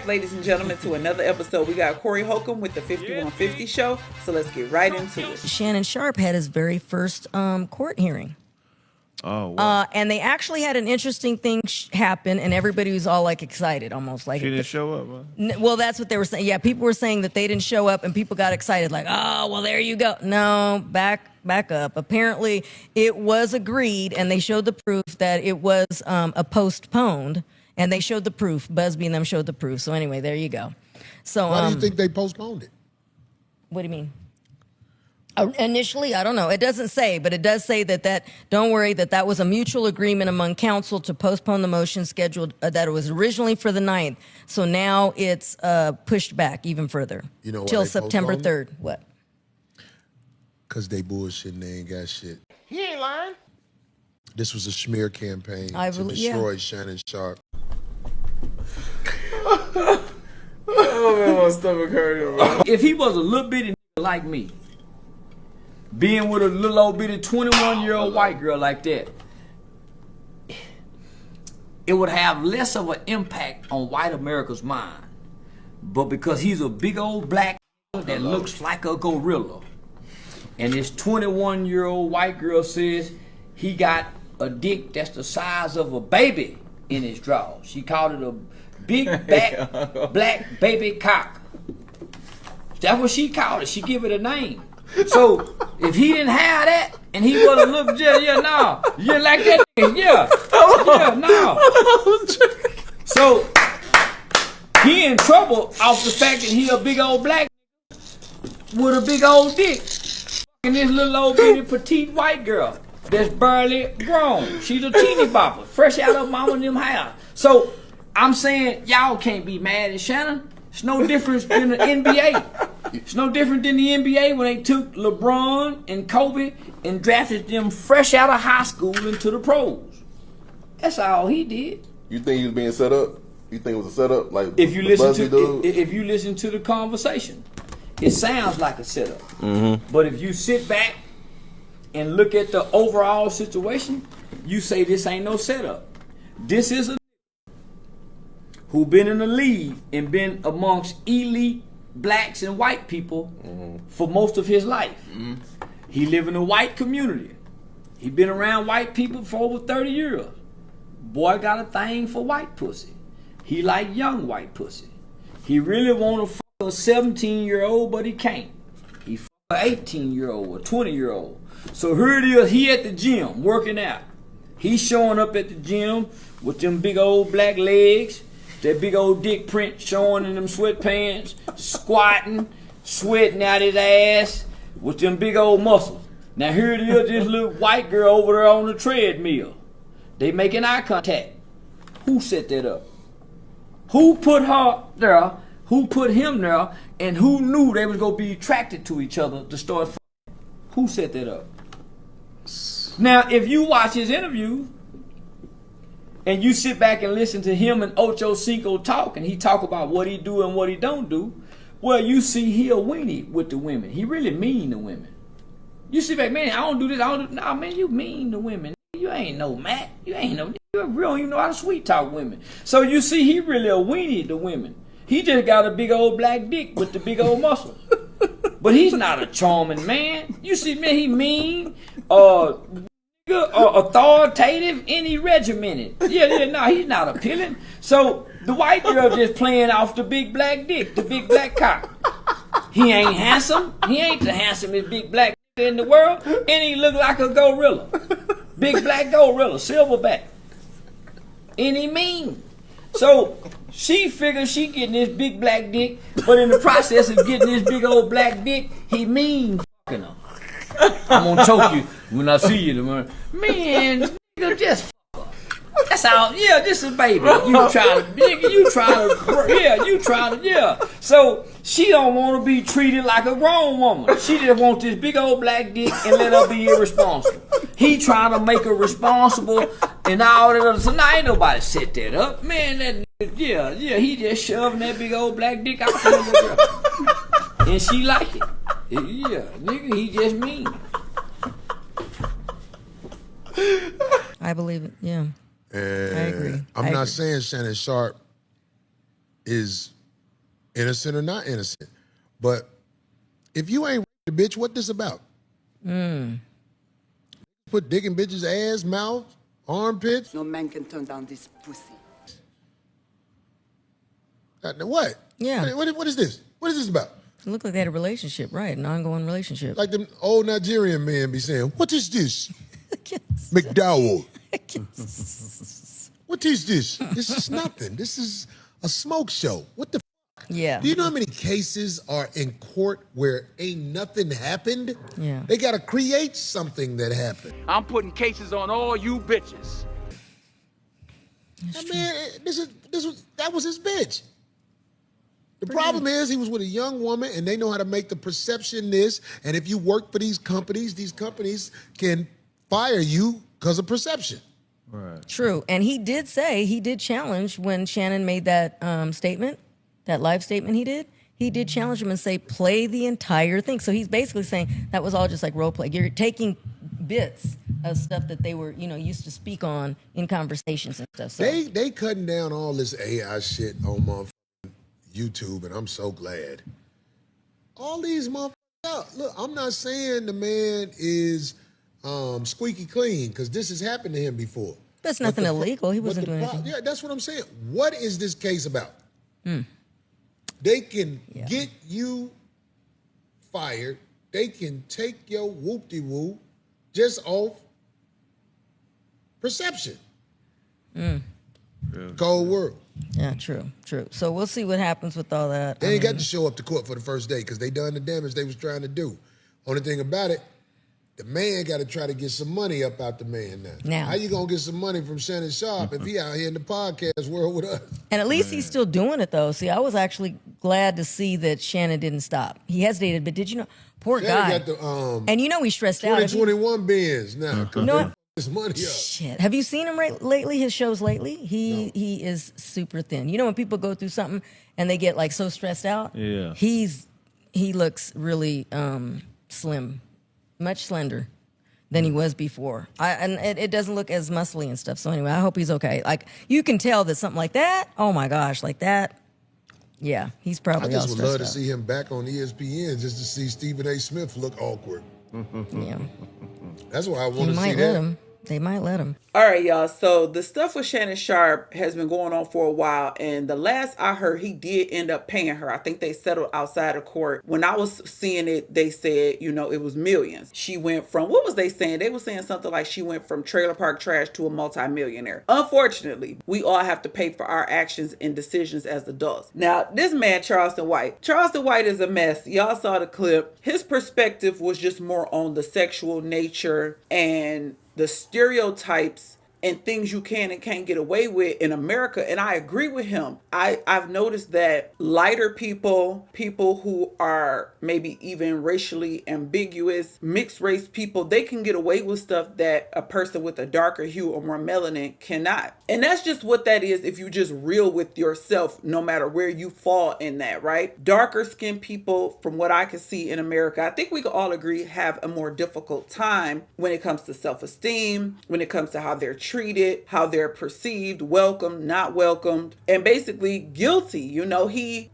back, ladies and gentlemen, to another episode. We got Corey Holcomb with the 5150 show, so let's get right into it. Shannon Sharpe had his very first court hearing. Oh, wow. And they actually had an interesting thing happen, and everybody was all like excited, almost like She didn't show up, huh? Well, that's what they were saying. Yeah, people were saying that they didn't show up, and people got excited, like, oh, well, there you go. No, back up. Apparently, it was agreed, and they showed the proof that it was a postponed, and they showed the proof. Busby and them showed the proof. So anyway, there you go. So why do you think they postponed it? What do you mean? Initially, I don't know. It doesn't say, but it does say that don't worry, that was a mutual agreement among counsel to postpone the motion scheduled that it was originally for the 9th. So now it's pushed back even further. You know why till they September 3rd. What? Because they bullshit and they ain't got shit. He ain't lying. This was a smear campaign to destroy Shannon Sharpe. Oh man, my stomach hurting, bro. If he was a little bitty like me, being with a little old bitty 21-year-old white girl like that, it would have less of an impact on white America's mind. But because he's a big old black that looks like a gorilla, and this 21-year-old white girl says he got a dick that's the size of a baby in his drawers. She called it a big back black baby cock. That's what she called it. She give it a name. So if he didn't have that and he was a little you like that, So he in trouble off the fact that he a big old black with a big old dick, and this little old bitty petite white girl that's barely grown. She's a teeny bopper, fresh out of mama and them house. So I'm saying y'all can't be mad at Shannon. It's no difference than the NBA. It's no different than the NBA when they took LeBron and Kobe and drafted them fresh out of high school into the pros. That's all he did. You think he was being set up? You think it was a setup? Like if you listen to the conversation, it sounds like a setup. Mm-hmm. But if you sit back and look at the overall situation, you say this ain't no setup. This is a who been in the league and been amongst elite blacks and white people for most of his life. Mm-hmm. He live in a white community. He been around white people for over 30 years. Boy got a thing for white pussy. He like young white pussy. He really want to fuck a 17-year-old, but he can't. He fuck a 18-year-old or 20-year-old. So here it is, he at the gym working out. He showing up at the gym with them big old black legs, that big old dick print showing in them sweatpants, squatting, sweating out his ass with them big old muscles. Now here it is, this little white girl over there on the treadmill. They making eye contact. Who set that up? Who put her there? Who put him there? And who knew they was gonna be attracted to each other to start fucking? Who set that up? Now, if you watch his interview and you sit back and listen to him and Ocho Cinco talk, and he talk about what he do and what he don't do, well, you see he a weenie with the women. He really mean to women. You sit back, man, I don't do this, nah, man, you mean to women. You ain't no Matt. You don't even know how to sweet talk women. So you see he really a weenie to women. He just got a big old black dick with the big old muscle. But he's not a charming man. You see, man, he mean, authoritative, and he regimented. He's not appealing. So the white girl just playing off the big black dick, the big black cock. He ain't handsome. He ain't the handsomest big black in the world, and he look like a gorilla. Big black gorilla, silverback. And he mean. So she figures she getting this big black dick, but in the process of getting this big old black dick, he mean fucking her. I'm gonna choke you when I see you tomorrow. Man, nigga, just fuck her. That's all. Yeah, this is baby. You try to. So she don't want to be treated like a grown woman. She just want this big old black dick and let her be irresponsible. He trying to make her responsible and all that other. So now ain't nobody set that up, man. That nigga, he just shoving that big old black dick out there, girl. And she like it. Yeah, nigga, he just mean. I believe it. Yeah. I agree. I'm not saying Shannon Sharpe is innocent or not innocent. But if you ain't the bitch, what this about? Put dick in bitches' ass, mouth, armpits. No man can turn down this pussy. What? Yeah. What is this? What is this about? It looked like they had a relationship, right? An ongoing relationship. Like them old Nigerian men be saying, what is this? McDowell. What is this? This is nothing. This is a smoke show. What the Yeah. Do you know how many cases are in court where ain't nothing happened? Yeah. They got to create something that happened. I'm putting cases on all you bitches. That was his bitch. The problem is he was with a young woman and they know how to make the perception this. And if you work for these companies can fire you because of perception. Right. True. And he did challenge when Shannon made that statement, that live statement he did challenge him and say, play the entire thing. So he's basically saying that was all just like role play. You're taking bits of stuff that they were, used to speak on in conversations and stuff. So. They cutting down all this AI shit on motherfucking YouTube, and I'm so glad. All these motherfuckers out. Look, I'm not saying the man is squeaky clean, because this has happened to him before. That's nothing illegal. He wasn't doing anything. Yeah, that's what I'm saying. What is this case about? They can get you fired. They can take your whoop-de-whoop just off perception. Cold world. Yeah, true. So we'll see what happens with all that. They ain't got to show up to court for the first day because they done the damage they was trying to do. Only thing about it, the man got to try to get some money up out the man now. How you going to get some money from Shannon Sharpe if he out here in the podcast world with us? And at least he's still doing it, though. See, I was actually glad to see that Shannon didn't stop. He hesitated, but did you know? Poor Shannon guy. got the, and he stressed out. 2021 Benz now. No. His money up. Shit. Have you seen him lately, his shows lately? He is super thin. You know when people go through something and they get like so stressed out? Yeah. He looks really slim, much slender than he was before. And it doesn't look as muscly and stuff. So anyway, I hope he's okay. Like you can tell that something like that, oh my gosh, like that. Yeah, he's probably all I just would stressed love to out. see him back on ESPN just to see Stephen A. Smith look awkward. Yeah. That's why I want to see that. They might let him. All right, y'all. So the stuff with Shannon Sharpe has been going on for a while. And the last I heard, he did end up paying her. I think they settled outside of court. When I was seeing it, they said, it was millions. She went from, what was they saying? They were saying something like she went from trailer park trash to a multimillionaire. Unfortunately, we all have to pay for our actions and decisions as adults. Now, this man, Charleston White is a mess. Y'all saw the clip. His perspective was just more on the sexual nature and the stereotypes and things you can and can't get away with in America. And I agree with him. I've noticed that lighter people who are maybe even racially ambiguous, mixed race people, they can get away with stuff that a person with a darker hue or more melanin cannot. And that's just what that is if you just real with yourself, no matter where you fall in that, right? Darker skinned people, from what I can see in America, I think we can all agree, have a more difficult time when it comes to self-esteem, when it comes to how they're treated, how they're perceived, welcomed, not welcomed, and basically guilty.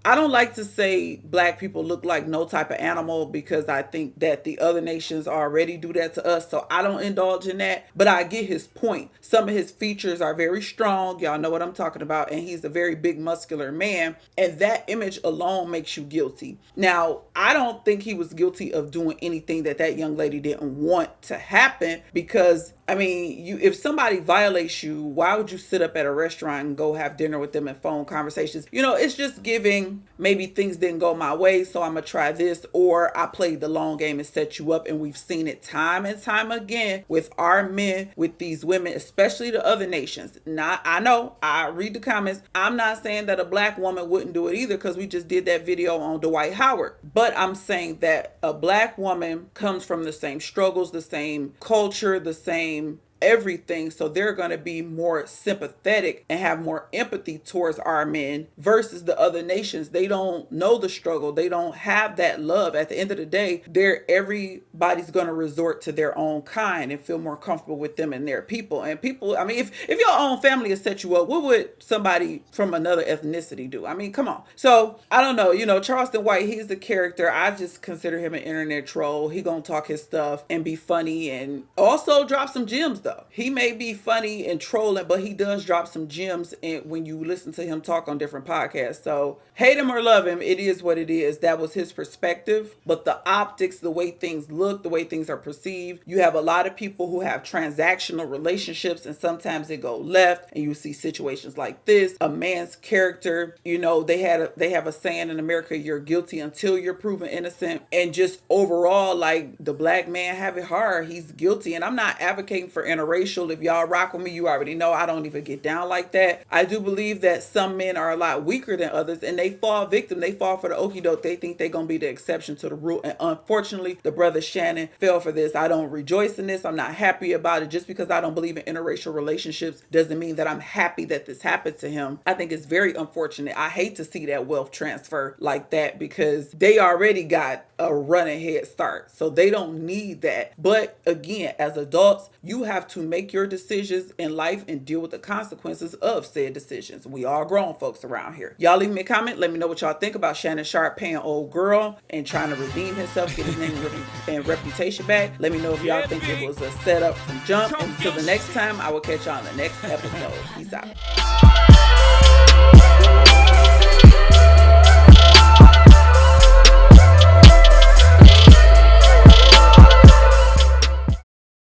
I don't like to say black people look like no type of animal because I think that the other nations already do that to us. So I don't indulge in that, but I get his point. Some of his features are very strong. Y'all know what I'm talking about. And he's a very big muscular man. And that image alone makes you guilty. Now, I don't think he was guilty of doing anything that young lady didn't want to happen because if somebody violates you, why would you sit up at a restaurant and go have dinner with them and phone conversations? It's just giving, maybe things didn't go my way, so I'm going to try this, or I played the long game and set you up. And we've seen it time and time again with our men, with these women, especially the other nations. I know, I read the comments. I'm not saying that a black woman wouldn't do it either because we just did that video on Dwight Howard. But I'm saying that a black woman comes from the same struggles, the same culture, the same everything, so they're going to be more sympathetic and have more empathy towards our men versus the other nations. They don't know the struggle. They don't have that love. At the end of the day, everybody's going to resort to their own kind and feel more comfortable with them and their people. And people, I mean, if your own family has set you up, what would somebody from another ethnicity do? I mean, come on. So I don't know. Charleston White, he's the character. I just consider him an internet troll. He gonna talk his stuff and be funny and also drop some gems though. He may be funny and trolling, but he does drop some gems when you listen to him talk on different podcasts. So hate him or love him, it is what it is. That was his perspective. But the optics, the way things look, the way things are perceived, you have a lot of people who have transactional relationships and sometimes they go left, and you see situations like this. A man's character, they have a saying in America, you're guilty until you're proven innocent. And just overall, like, the black man have it hard. He's guilty. And I'm not advocating for interracial. If y'all rock with me, you already know I don't even get down like that. I do believe that some men are a lot weaker than others and they fall victim. They fall for the okie doke. They think they're going to be the exception to the rule. And unfortunately, the brother Shannon fell for this. I don't rejoice in this. I'm not happy about it. Just because I don't believe in interracial relationships doesn't mean that I'm happy that this happened to him. I think it's very unfortunate. I hate to see that wealth transfer like that because they already got a running head start. So they don't need that. But again, as adults, you have to make your decisions in life and deal with the consequences of said decisions. We all grown folks around here. Y'all leave me a comment. Let me know what y'all think about Shannon Sharpe paying old girl and trying to redeem himself, get his name and reputation back. Let me know if y'all think it was a setup from jump. And until the next time, I will catch y'all on the next episode. Peace out.